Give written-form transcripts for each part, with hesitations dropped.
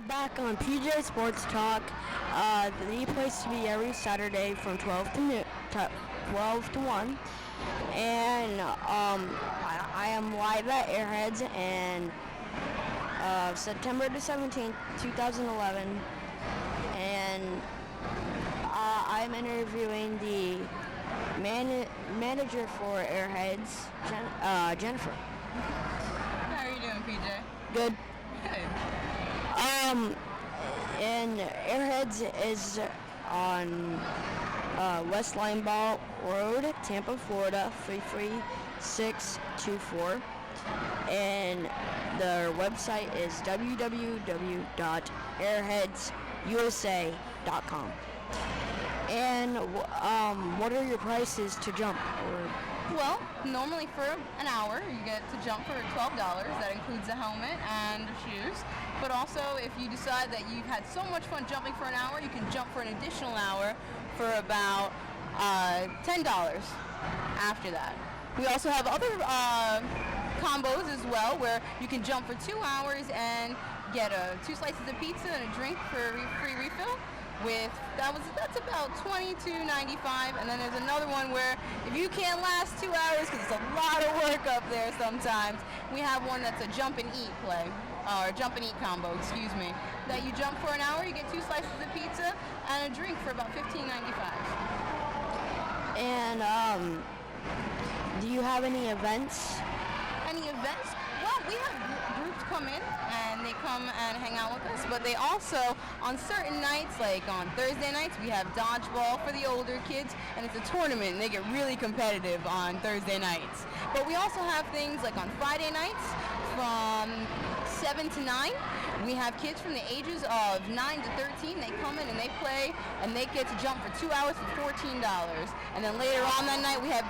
back on PJ Sports Talk, the place to be every Saturday from 12 to 12 to 1. And I am live at Airheads and September the 17th, 2011. And I'm interviewing the manager for Airheads, Jennifer. How are you doing, PJ? Good. Good. And Airheads is on West Lineball Road, Tampa, Florida, 33624. And their website is www.airheadsusa.com. And what are your prices to jump? Well, normally for an hour, you get to jump for $12. That includes a helmet and shoes. But also, if you decide that you've had so much fun jumping for an hour, you can jump for an additional hour for about $10 after that. We also have other combos as well, where you can jump for 2 hours and get 2 slices of pizza and a drink for a free refill. That's about $22.95, and then there's another one where if you can't last 2 hours because it's a lot of work up there sometimes, we have one that's a jump and eat jump and eat combo, excuse me. That you jump for an hour, you get 2 slices of pizza and a drink for about $15.95. And do you have any events? Any events? Well, we have groups come in and they come and hang out with us, but they also, on certain nights, like on Thursday nights, we have dodgeball for the older kids, and it's a tournament, and they get really competitive on Thursday nights. But we also have things like on Friday nights from 7 to 9. We have kids from the ages of 9 to 13. They come in and they play, and they get to jump for 2 hours for $14. And then later on that night, we have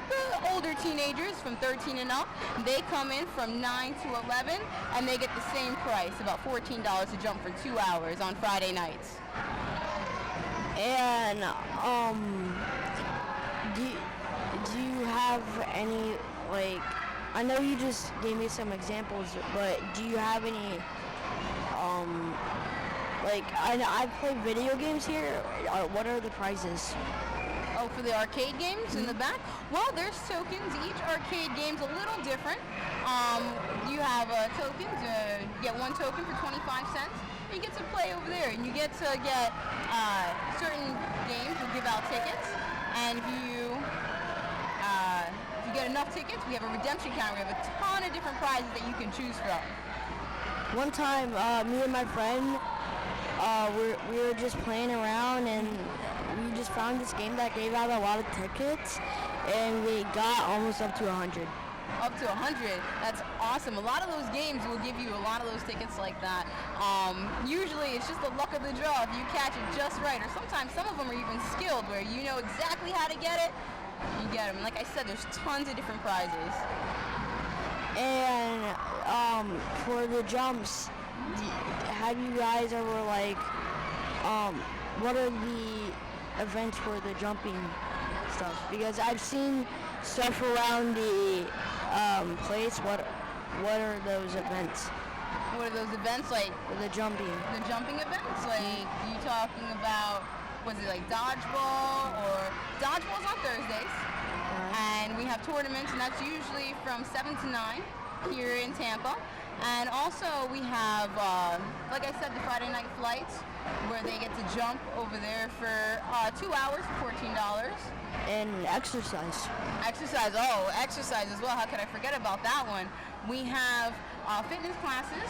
the older teenagers from 13 and up. They come in from 9 to 11, and they get the same price, about $14 to jump for 2 hours on Friday nights. And do you have any, like, I know you just gave me some examples, but do you have any, like, I play video games here. What are the prizes? Oh, for the arcade games in the back? Well, there's tokens. Each arcade game's a little different. You have tokens. You get 1 token for 25 cents. You get to play over there, and you get to get certain games will give out tickets. And if you get enough tickets, we have a redemption counter. We have a ton of different prizes that you can choose from. One time, me and my friend, we were just playing around, and we just found this game that gave out a lot of tickets, and we got almost up to 100. Up to 100. That's awesome. A lot of those games will give you a lot of those tickets like that. Usually it's just the luck of the draw if you catch it just right, or sometimes some of them are even skilled where you know exactly how to get it. You get them. Like I said, there's tons of different prizes. And for the jumps, have you guys ever, like, what are the events for the jumping stuff? Because I've seen stuff around the place. What are those events? What are those events like? The jumping. The jumping events? Like, you talking about, was it like dodgeball? Or dodgeball's on Thursdays, and we have tournaments, and that's usually from 7 to 9 here in Tampa. And also we have, like I said, the Friday night flights, where they get to jump over there for 2 hours for $14. And exercise. Exercise as well. How could I forget about that one? We have fitness classes.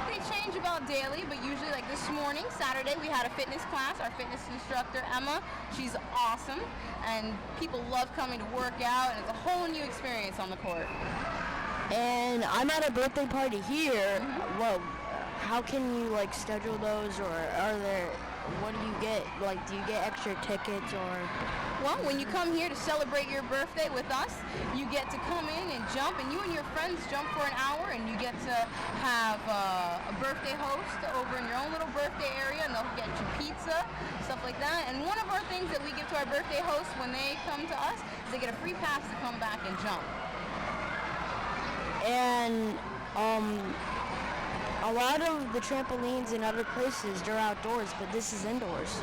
They change about daily, but usually, like this morning, Saturday, we had a fitness class. Our fitness instructor, Emma, she's awesome, and people love coming to work out, and it's a whole new experience on the court. And I'm at a birthday party here. Well, how can you, like, schedule those, or are there, what do you get? Like, do you get extra tickets, or? Well, when you come here to celebrate your birthday with us, you get to come in and jump, and you and your friends jump for an hour, and you get to have a birthday host over in your own little birthday area, and they'll get you pizza, stuff like that. And one of our things that we give to our birthday hosts when they come to us is they get a free pass to come back and jump. And a lot of the trampolines in other places, they're outdoors, but this is indoors.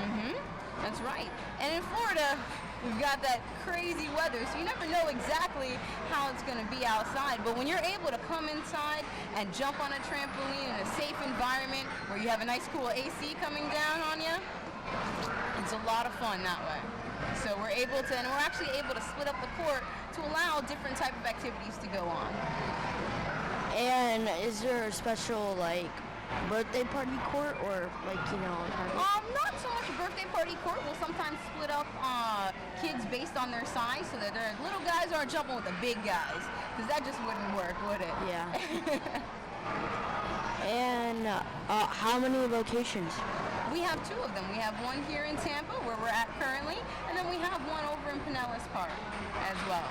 That's right. And in Florida, we've got that crazy weather, so you never know exactly how it's going to be outside. But when you're able to come inside and jump on a trampoline in a safe environment where you have a nice cool AC coming down on you, it's a lot of fun that way. So we're actually able to split up the court to allow different type of activities to go on. And is there a special, like, birthday party court or, like, Not so much a birthday party court. We'll sometimes split up kids based on their size so that their little guys aren't jumping with the big guys, because that just wouldn't work, would it? Yeah. And how many locations? We have 2 of them. We have one here in Tampa, where we're at currently, and then we have one over in Pinellas Park as well.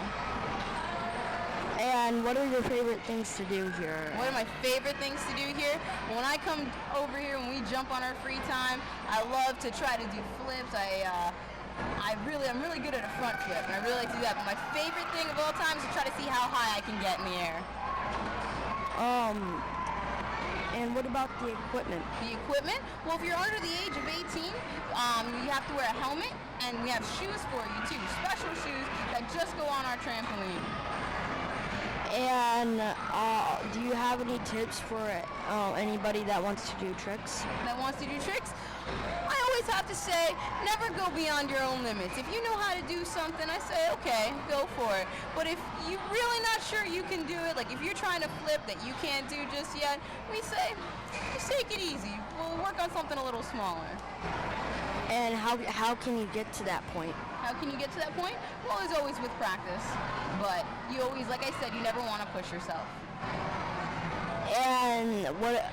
And what are your favorite things to do here? One of my favorite things to do here, when I come over here, when we jump on our free time, I love to try to do flips. I'm really good at a front flip, and I really like to do that. But my favorite thing of all time is to try to see how high I can get in the air. And what about the equipment? The equipment? Well, if you're under the age of 18, you have to wear a helmet, and we have shoes for you too, special shoes that just go on our trampoline. And do you have any tips for anybody that wants to do tricks? I always have to say, never go beyond your own limits. If you know how to do something, I say, okay, go for it. But if you're really not sure you can do it, like if you're trying to flip that you can't do just yet, we say, just take it easy. We'll work on something a little smaller. And how can you get to that point? How can you get to that point? Well, it's always with practice. But you always, like I said, you never want to push yourself. And what,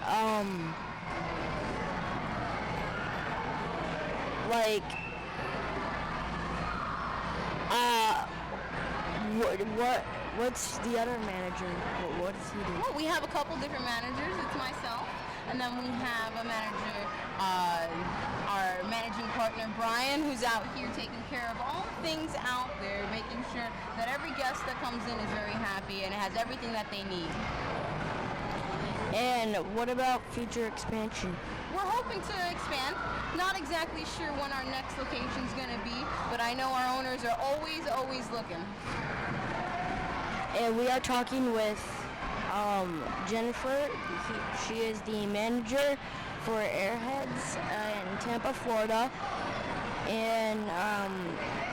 what's the other manager? What does he do? Well, we have a couple different managers. It's myself, and then we have a manager, our managing partner, Brian, who's out here taking care of all things out there, making sure that every guest that comes in is very happy and has everything that they need. And what about future expansion? We're hoping to expand. Not exactly sure when our next location is going to be, but I know our owners are always looking. And we are talking with Jennifer. She is the manager for Airheads in Tampa, Florida. And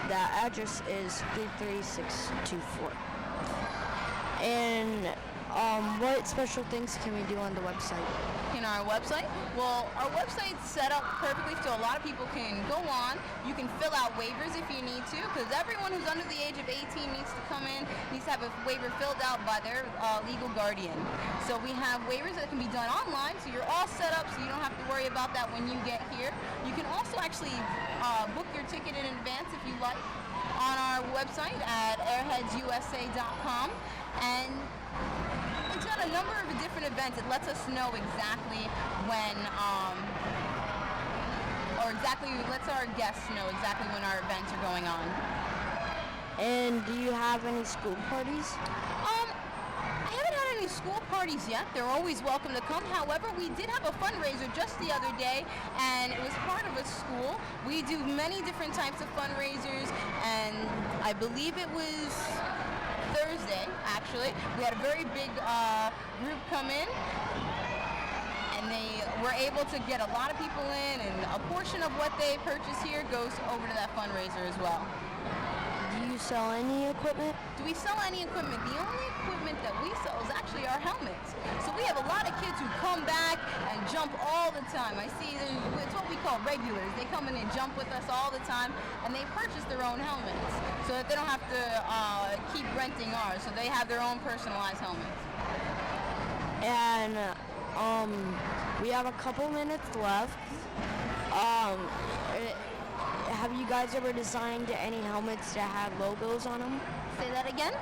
the address is 33624. And what special things can we do on the website? In our website? Well, our website's set up perfectly so a lot of people can go on. You can fill out waivers if you need to, because everyone who's under the age of 18 needs to come in, needs to have a waiver filled out by their legal guardian. So we have waivers that can be done online, so you're all set up so you don't have to worry about that when you get here. You can also actually book your ticket in advance if you like on our website at airheadsusa.com. And it's got a number of different events. It lets us know exactly when, lets our guests know exactly when our events are going on. And do you have any school parties? I haven't had any school parties yet. They're always welcome to come. However, we did have a fundraiser just the other day, and it was part of a school. We do many different types of fundraisers, and I believe it was Thursday, actually. We had a very big group come in, and they were able to get a lot of people in, and a portion of what they purchase here goes over to that fundraiser as well. Do you sell any equipment? Do we sell any equipment? The only equipment that we sell is actually our helmets. So we have a lot of kids who come back and jump all the time. I see it's what we call regulars. They come in and jump with us all the time, and they purchase their own helmets so that they don't have to keep renting ours. So they have their own personalized helmets. And we have a couple minutes left. Have you guys ever designed any helmets that have logos on them? Say that again?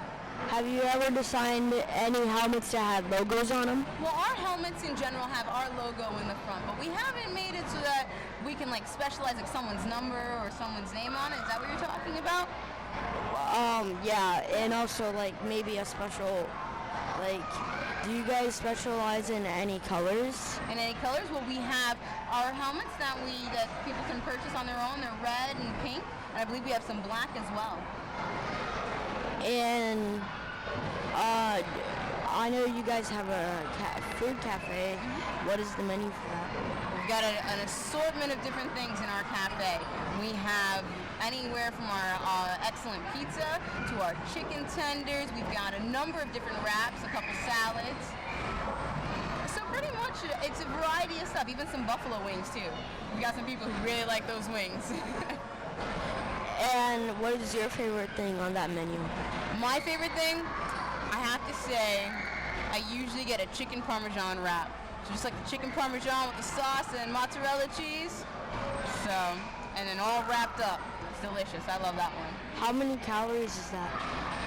Have you ever designed any helmets that have logos on them? Well, our helmets in general have our logo in the front, but we haven't made it so that we can like specialize like someone's number or someone's name on it. Is that what you're talking about? Yeah, and also like maybe a special Like, do you guys specialize in any colors? In any colors? Well, we have our helmets that people can purchase on their own. They're red and pink, and I believe we have some black as well. And I know you guys have a food cafe. What is the menu for that? We've got an assortment of different things in our cafe. We have anywhere from our excellent pizza to our chicken tenders. We've got a number of different wraps, a couple salads. So pretty much it's a variety of stuff, even some buffalo wings too. We've got some people who really like those wings. And what is your favorite thing on that menu? My favorite thing, I have to say, I usually get a chicken parmesan wrap. So just like the chicken parmesan with the sauce and mozzarella cheese. So, and then all wrapped up. It's delicious. I love that one. How many calories is that?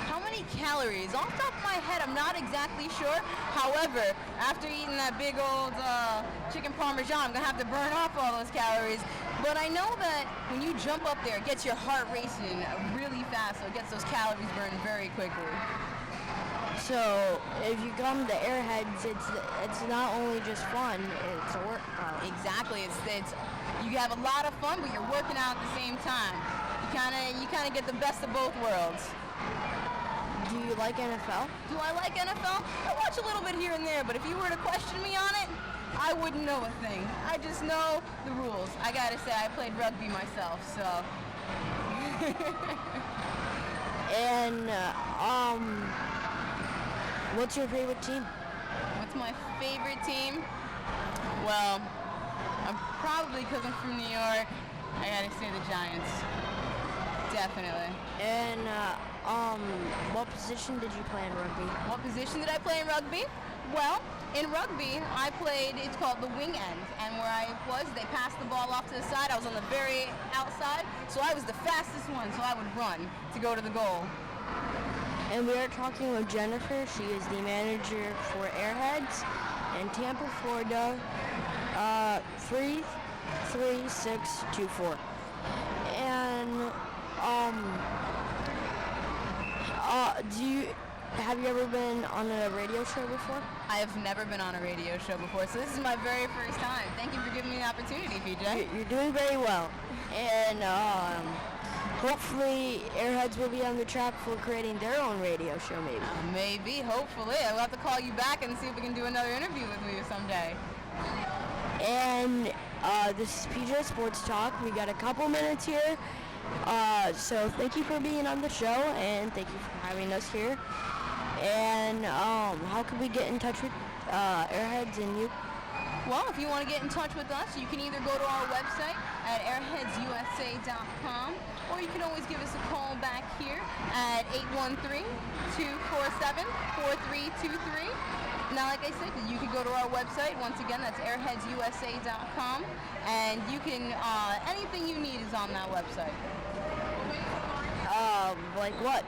How many calories? Off the top of my head, I'm not exactly sure. However, after eating that big old chicken parmesan, I'm going to have to burn off all those calories. But I know that when you jump up there, it gets your heart racing really fast, so it gets those calories burned very quickly. So, if you come to Airheads, it's not only just fun, it's a workout. Exactly. It's you have a lot of fun, but you're working out at the same time. You kind of get the best of both worlds. Do you like NFL? Do I like NFL? I watch a little bit here and there, but if you were to question me on it, I wouldn't know a thing. I just know the rules. I gotta say, I played rugby myself, so. And what's your favorite team? What's my favorite team? Well, probably because I'm from New York, I gotta say the Giants. Definitely. And what position did you play in rugby? What position did I play in rugby? Well, in rugby, I played, it's called the wing end, and where I was, they passed the ball off to the side. I was on the very outside, so I was the fastest one, so I would run to go to the goal. And we are talking with Jennifer. She is the manager for Airheads in Tampa, Florida, 33624. And have you ever been on a radio show before? I have never been on a radio show before, so this is my very first time. Thank you for giving me the opportunity, PJ. You're doing very well. And hopefully Airheads will be on the track for creating their own radio show, maybe. Maybe, hopefully. I'll have to call you back and see if we can do another interview with you someday. And this is PJ Sports Talk. We got a couple minutes here. So thank you for being on the show, and thank you for having us here. And how can we get in touch with Airheads and you? Well, if you want to get in touch with us, you can either go to our website at airheadsusa.com, or you can always give us a call back here at 813-247-4323. Now, like I said, you can go to our website. Once again, that's airheadsusa.com, and you can, anything you need is on that website. Like what?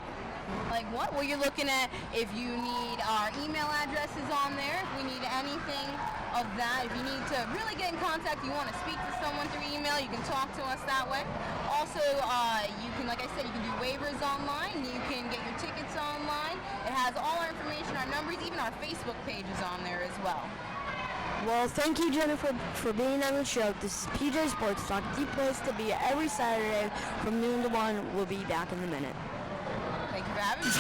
Like what? Well, you're looking at if you need our email addresses on there, if we need anything of that, if you need to really get in contact, you want to speak to someone through email, you can talk to us that way. Also, you can, like I said, you can do waivers online, you can get your tickets online. It has all our information, our numbers, even our Facebook page is on there as well. Well, thank you, Jennifer, for being on the show. This is PJ Sports Talk, the place to be every Saturday from noon to 1. We'll be back in a minute. Thank you for having me.